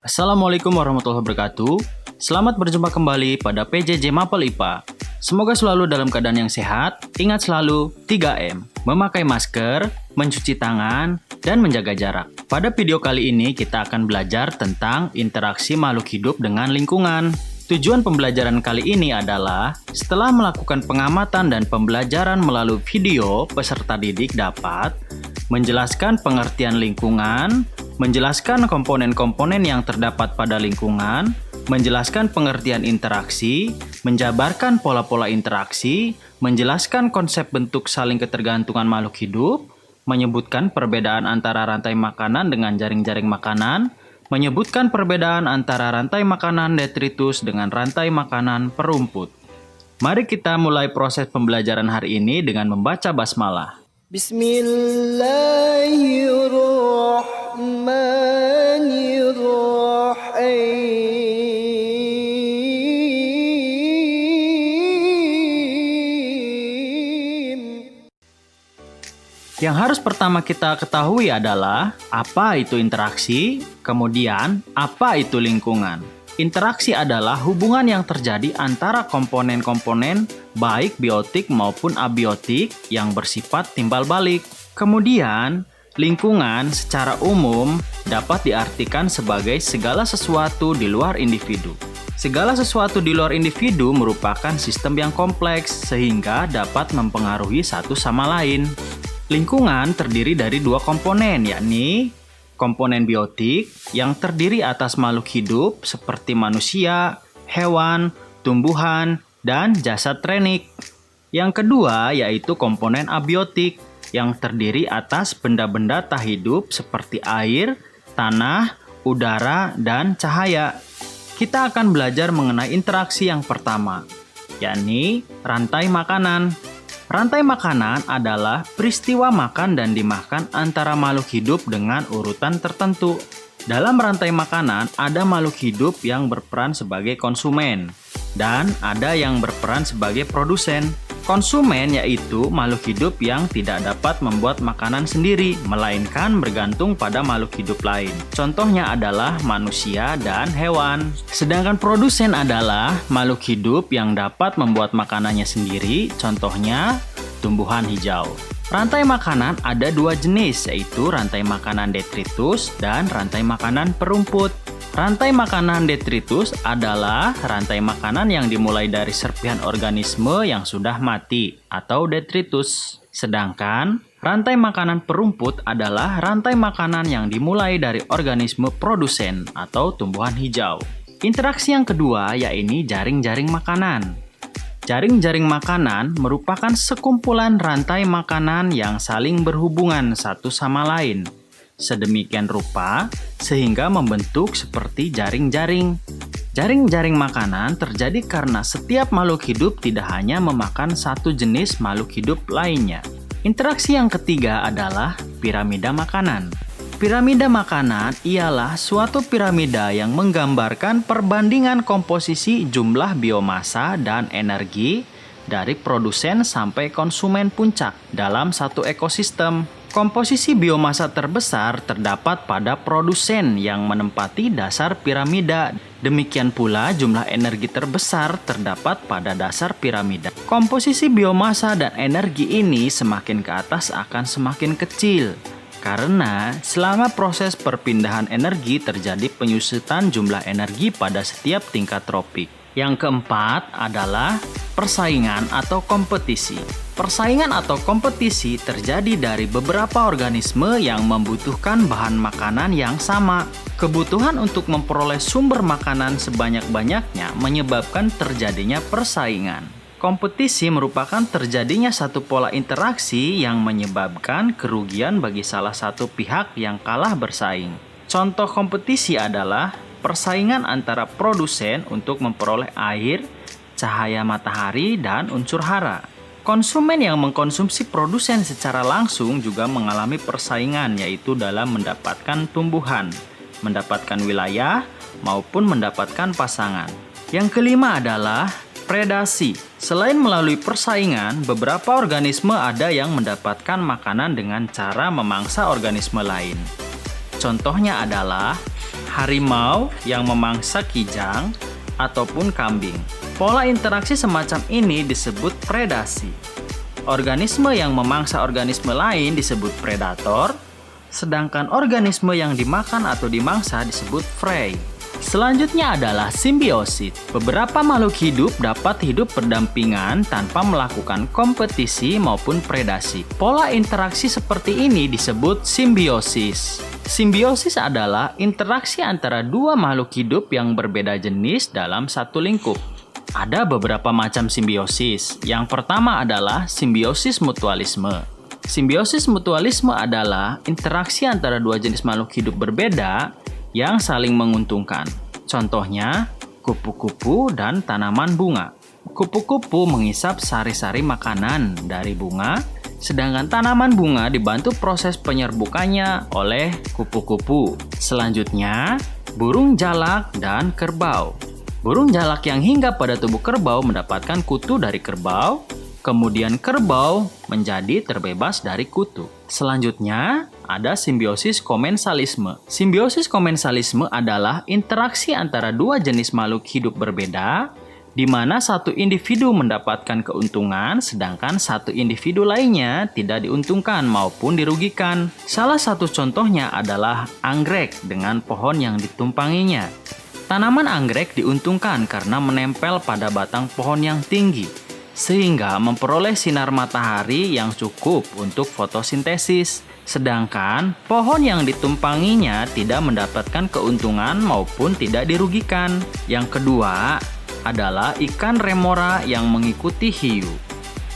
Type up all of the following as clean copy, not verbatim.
Assalamualaikum warahmatullahi wabarakatuh. Selamat berjumpa kembali pada PJJ Mapel IPA. Semoga selalu dalam keadaan yang sehat. Ingat selalu 3M, memakai masker, mencuci tangan, dan menjaga jarak. Pada video kali ini kita akan belajar tentang interaksi makhluk hidup dengan lingkungan. Tujuan pembelajaran kali ini adalah setelah melakukan pengamatan dan pembelajaran melalui video, peserta didik dapat menjelaskan pengertian lingkungan, menjelaskan komponen-komponen yang terdapat pada lingkungan, menjelaskan pengertian interaksi, menjabarkan pola-pola interaksi, menjelaskan konsep bentuk saling ketergantungan makhluk hidup, menyebutkan perbedaan antara rantai makanan dengan jaring-jaring makanan, menyebutkan perbedaan antara rantai makanan detritus dengan rantai makanan perumput. Mari kita mulai proses pembelajaran hari ini dengan membaca basmalah. Bismillahirrahmanirrahim. Yang harus pertama kita ketahui adalah apa itu interaksi, kemudian apa itu lingkungan. Interaksi adalah hubungan yang terjadi antara komponen-komponen baik biotik maupun abiotik yang bersifat timbal balik. Kemudian, lingkungan secara umum dapat diartikan sebagai segala sesuatu di luar individu. Segala sesuatu di luar individu merupakan sistem yang kompleks sehingga dapat mempengaruhi satu sama lain. Lingkungan terdiri dari dua komponen, yakni komponen biotik yang terdiri atas makhluk hidup seperti manusia, hewan, tumbuhan, dan jasad renik. Yang kedua yaitu komponen abiotik yang terdiri atas benda-benda tak hidup seperti air, tanah, udara, dan cahaya. Kita akan belajar mengenai interaksi yang pertama, yakni rantai makanan. Rantai makanan adalah peristiwa makan dan dimakan antara makhluk hidup dengan urutan tertentu. Dalam rantai makanan, ada makhluk hidup yang berperan sebagai konsumen, dan ada yang berperan sebagai produsen. Konsumen yaitu makhluk hidup yang tidak dapat membuat makanan sendiri, melainkan bergantung pada makhluk hidup lain. Contohnya adalah manusia dan hewan. Sedangkan produsen adalah makhluk hidup yang dapat membuat makanannya sendiri, contohnya tumbuhan hijau. Rantai makanan ada dua jenis, yaitu rantai makanan detritus dan rantai makanan perumput. Rantai makanan detritus adalah rantai makanan yang dimulai dari serpihan organisme yang sudah mati atau detritus. Sedangkan rantai makanan perumput adalah rantai makanan yang dimulai dari organisme produsen atau tumbuhan hijau. Interaksi yang kedua yaitu jaring-jaring makanan. Jaring-jaring makanan merupakan sekumpulan rantai makanan yang saling berhubungan satu sama lain. Sedemikian rupa sehingga membentuk seperti jaring-jaring. Jaring-jaring makanan terjadi karena setiap makhluk hidup tidak hanya memakan satu jenis makhluk hidup lainnya. Interaksi yang ketiga adalah piramida makanan. Piramida makanan ialah suatu piramida yang menggambarkan perbandingan komposisi jumlah biomasa dan energi dari produsen sampai konsumen puncak dalam satu ekosistem. Komposisi biomasa terbesar terdapat pada produsen yang menempati dasar piramida. Demikian pula jumlah energi terbesar terdapat pada dasar piramida. Komposisi biomasa dan energi ini semakin ke atas akan semakin kecil. Karena selama proses perpindahan energi terjadi penyusutan jumlah energi pada setiap tingkat tropik. Yang keempat adalah persaingan atau kompetisi. Persaingan atau kompetisi terjadi dari beberapa organisme yang membutuhkan bahan makanan yang sama. Kebutuhan untuk memperoleh sumber makanan sebanyak-banyaknya menyebabkan terjadinya persaingan. Kompetisi merupakan terjadinya satu pola interaksi yang menyebabkan kerugian bagi salah satu pihak yang kalah bersaing. Contoh kompetisi adalah persaingan antara produsen untuk memperoleh air, cahaya matahari, dan unsur hara. Konsumen yang mengkonsumsi produsen secara langsung juga mengalami persaingan, yaitu dalam mendapatkan tumbuhan, mendapatkan wilayah, maupun mendapatkan pasangan. Yang kelima adalah predasi. Selain melalui persaingan, beberapa organisme ada yang mendapatkan makanan dengan cara memangsa organisme lain. Contohnya adalah harimau yang memangsa kijang, ataupun kambing. Pola interaksi semacam ini disebut predasi. Organisme yang memangsa organisme lain disebut predator, sedangkan organisme yang dimakan atau dimangsa disebut prey. Selanjutnya adalah simbiosis. Beberapa makhluk hidup dapat hidup berdampingan tanpa melakukan kompetisi maupun predasi. Pola interaksi seperti ini disebut simbiosis. Simbiosis adalah interaksi antara dua makhluk hidup yang berbeda jenis dalam satu lingkup. Ada beberapa macam simbiosis. Yang pertama adalah simbiosis mutualisme. Simbiosis mutualisme adalah interaksi antara dua jenis makhluk hidup berbeda yang saling menguntungkan. Contohnya, kupu-kupu dan tanaman bunga. Kupu-kupu menghisap sari-sari makanan dari bunga, sedangkan tanaman bunga dibantu proses penyerbukannya oleh kupu-kupu. Selanjutnya, burung jalak dan kerbau. Burung jalak yang hinggap pada tubuh kerbau mendapatkan kutu dari kerbau, kemudian kerbau menjadi terbebas dari kutu. Selanjutnya, ada simbiosis komensalisme. Simbiosis komensalisme adalah interaksi antara dua jenis makhluk hidup berbeda, di mana satu individu mendapatkan keuntungan, sedangkan satu individu lainnya tidak diuntungkan maupun dirugikan. Salah satu contohnya adalah anggrek dengan pohon yang ditumpanginya. Tanaman anggrek diuntungkan karena menempel pada batang pohon yang tinggi, sehingga memperoleh sinar matahari yang cukup untuk fotosintesis. Sedangkan pohon yang ditumpanginya tidak mendapatkan keuntungan maupun tidak dirugikan. Yang kedua adalah ikan remora yang mengikuti hiu.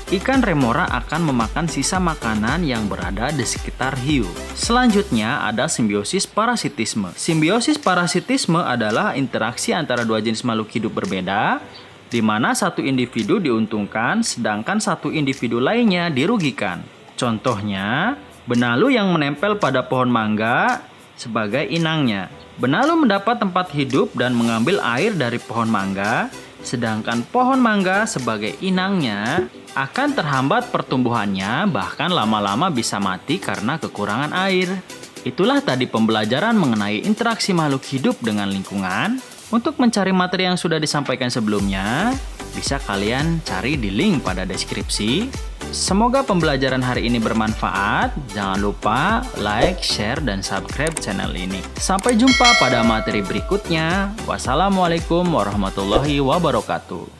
Ikan remora akan memakan sisa makanan yang berada di sekitar hiu. Selanjutnya ada simbiosis parasitisme. Simbiosis parasitisme adalah interaksi antara dua jenis makhluk hidup berbeda, di mana satu individu diuntungkan sedangkan satu individu lainnya dirugikan. Contohnya, benalu yang menempel pada pohon mangga sebagai inangnya. Benalu mendapat tempat hidup dan mengambil air dari pohon mangga, sedangkan pohon mangga sebagai inangnya akan terhambat pertumbuhannya, bahkan lama-lama bisa mati karena kekurangan air. Itulah tadi pembelajaran mengenai interaksi makhluk hidup dengan lingkungan. Untuk mencari materi yang sudah disampaikan sebelumnya, bisa kalian cari di link pada deskripsi. Semoga pembelajaran hari ini bermanfaat. Jangan lupa like, share, dan subscribe channel ini. Sampai jumpa pada materi berikutnya. Wassalamualaikum warahmatullahi wabarakatuh.